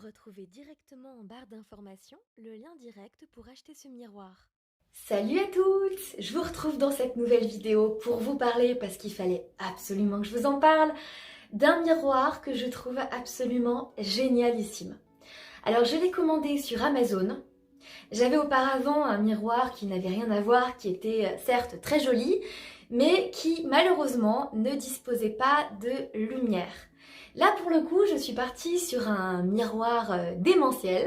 Retrouvez directement en barre d'informations le lien direct pour acheter ce miroir. Salut à toutes! Je vous retrouve dans cette nouvelle vidéo pour vous parler, parce qu'il fallait absolument que je vous en parle, d'un miroir que je trouve absolument génialissime. Alors je l'ai commandé sur Amazon. J'avais auparavant un miroir qui n'avait rien à voir, qui était certes très joli, mais qui malheureusement ne disposait pas de lumière. Là pour le coup, je suis partie sur un miroir démentiel,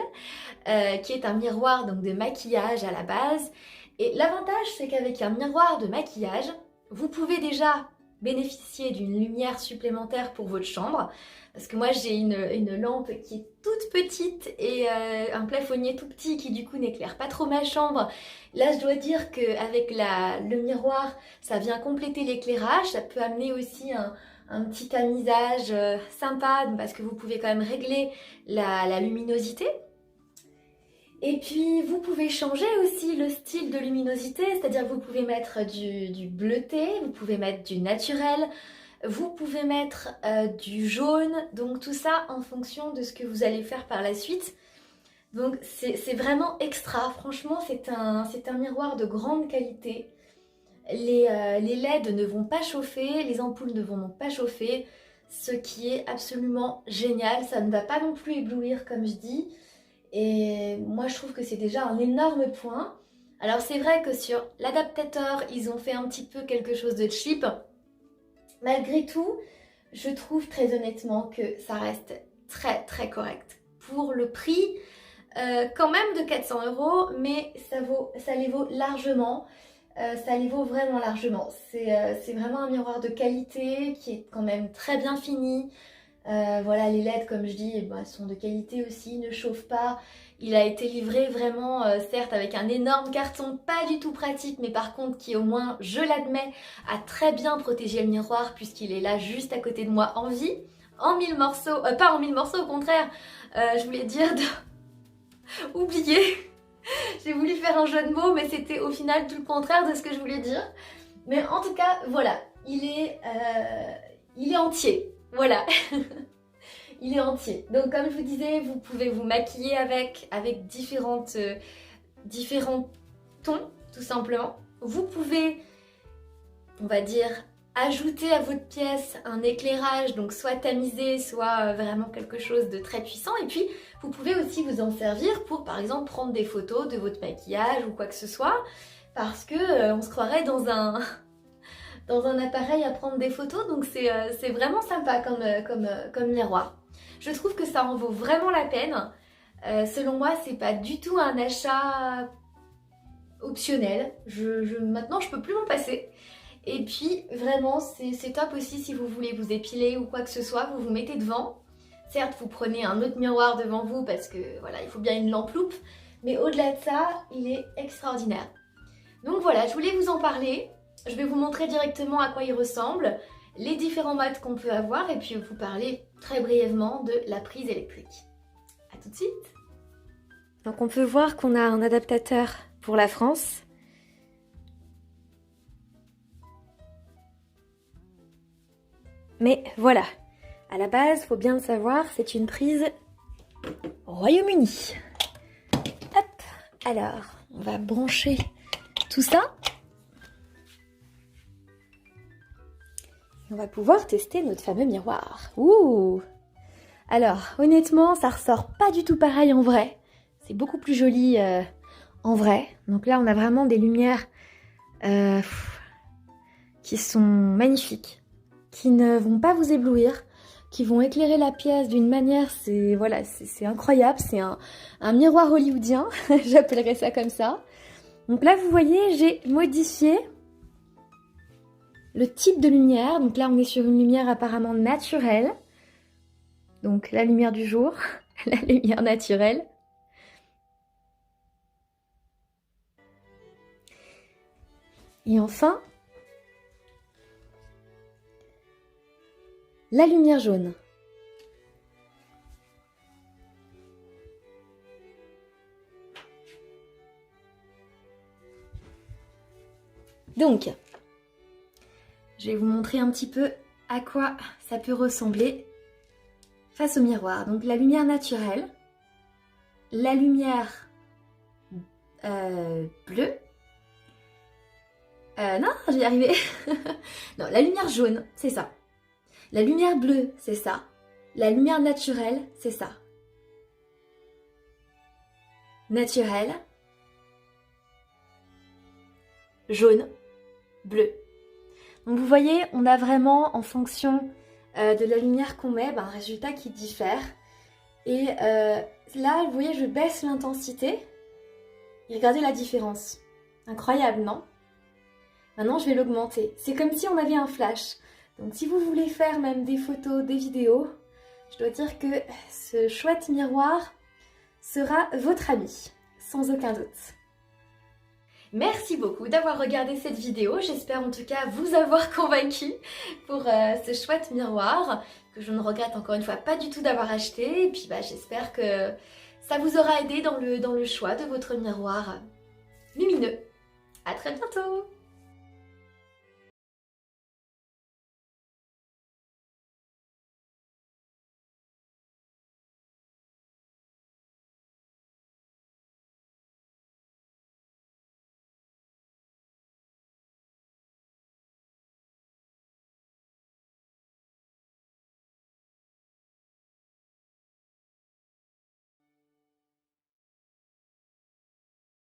qui est un miroir donc de maquillage à la base. Et l'avantage, c'est qu'avec un miroir de maquillage, vous pouvez déjà bénéficier d'une lumière supplémentaire pour votre chambre. Parce que moi, j'ai une lampe qui est toute petite et un plafonnier tout petit qui du coup n'éclaire pas trop ma chambre. Là, je dois dire qu'avec le miroir, ça vient compléter l'éclairage. Ça peut amener aussi un petit tamisage sympa parce que vous pouvez quand même régler la luminosité. Et puis vous pouvez changer aussi le style de luminosité, c'est-à-dire vous pouvez mettre du bleuté, vous pouvez mettre du naturel, vous pouvez mettre du jaune, donc tout ça en fonction de ce que vous allez faire par la suite. Donc c'est vraiment extra, franchement c'est un miroir de grande qualité. Les LED ne vont pas chauffer, les ampoules ne vont pas chauffer, ce qui est absolument génial, ça ne va pas non plus éblouir comme je dis. Et moi je trouve que c'est déjà un énorme point. Alors c'est vrai que sur l'adaptateur ils ont fait un petit peu quelque chose de cheap. Malgré tout, je trouve très honnêtement que ça reste très très correct. Pour le prix quand même de 400 €, mais ça les vaut largement. Ça les vaut vraiment largement. C'est vraiment un miroir de qualité qui est quand même très bien fini. Voilà, les LED, comme je dis, sont de qualité aussi, ne chauffent pas. Il a été livré vraiment, certes, avec un énorme carton, pas du tout pratique, mais par contre qui, au moins, je l'admets, a très bien protégé le miroir puisqu'il est là juste à côté de moi en vie, en 1000 morceaux, pas en 1000 morceaux, au contraire, je voulais dire de... oublier. J'ai voulu faire un jeu de mots, mais c'était au final tout le contraire de ce que je voulais dire. Mais en tout cas, voilà, il est entier. Voilà, il est entier. Donc comme je vous disais, vous pouvez vous maquiller avec différents tons, tout simplement. Vous pouvez, on va dire, ajouter à votre pièce un éclairage, donc soit tamisé, soit vraiment quelque chose de très puissant. Et puis, vous pouvez aussi vous en servir pour, par exemple, prendre des photos de votre maquillage ou quoi que ce soit, parce que on se croirait dans un appareil à prendre des photos, donc c'est vraiment sympa comme miroir. Je trouve que ça en vaut vraiment la peine. Selon moi, c'est pas du tout un achat optionnel. Maintenant, je peux plus m'en passer. Et puis, vraiment, c'est top aussi si vous voulez vous épiler ou quoi que ce soit, vous vous mettez devant. Certes, vous prenez un autre miroir devant vous parce que voilà, il faut bien une lampe-loupe, mais au-delà de ça, il est extraordinaire. Donc voilà, je voulais vous en parler. Je vais vous montrer directement à quoi il ressemble, les différents modes qu'on peut avoir et puis vous parler très brièvement de la prise électrique. A tout de suite. Donc on peut voir qu'on a un adaptateur pour la France. Mais voilà, à la base, faut bien le savoir, c'est une prise Royaume-Uni. Hop, alors, on va brancher tout ça. On va pouvoir tester notre fameux miroir. Ouh! Alors, honnêtement, ça ressort pas du tout pareil en vrai. C'est beaucoup plus joli en vrai. Donc là, on a vraiment des lumières qui sont magnifiques, qui ne vont pas vous éblouir, qui vont éclairer la pièce d'une manière, c'est incroyable. C'est un miroir hollywoodien, j'appellerais ça comme ça. Donc là, vous voyez, j'ai modifié le type de lumière. Donc là, on est sur une lumière apparemment naturelle. Donc la lumière du jour, la lumière naturelle. Et enfin, la lumière jaune. Donc, je vais vous montrer un petit peu à quoi ça peut ressembler face au miroir. Donc la lumière naturelle, la lumière bleue. Non, je vais y arriver. Non, la lumière jaune, c'est ça. La lumière bleue, c'est ça. La lumière naturelle, c'est ça. Naturelle, jaune, bleu. Donc vous voyez, on a vraiment en fonction de la lumière qu'on met, un résultat qui diffère. Et là, vous voyez, je baisse l'intensité. Et regardez la différence. Incroyable, non? Maintenant, je vais l'augmenter. C'est comme si on avait un flash. Donc si vous voulez faire même des photos, des vidéos, je dois dire que ce chouette miroir sera votre ami, sans aucun doute. Merci beaucoup d'avoir regardé cette vidéo. J'espère en tout cas vous avoir convaincu pour ce chouette miroir que je ne regrette encore une fois pas du tout d'avoir acheté. Et puis j'espère que ça vous aura aidé dans le choix de votre miroir lumineux. À très bientôt!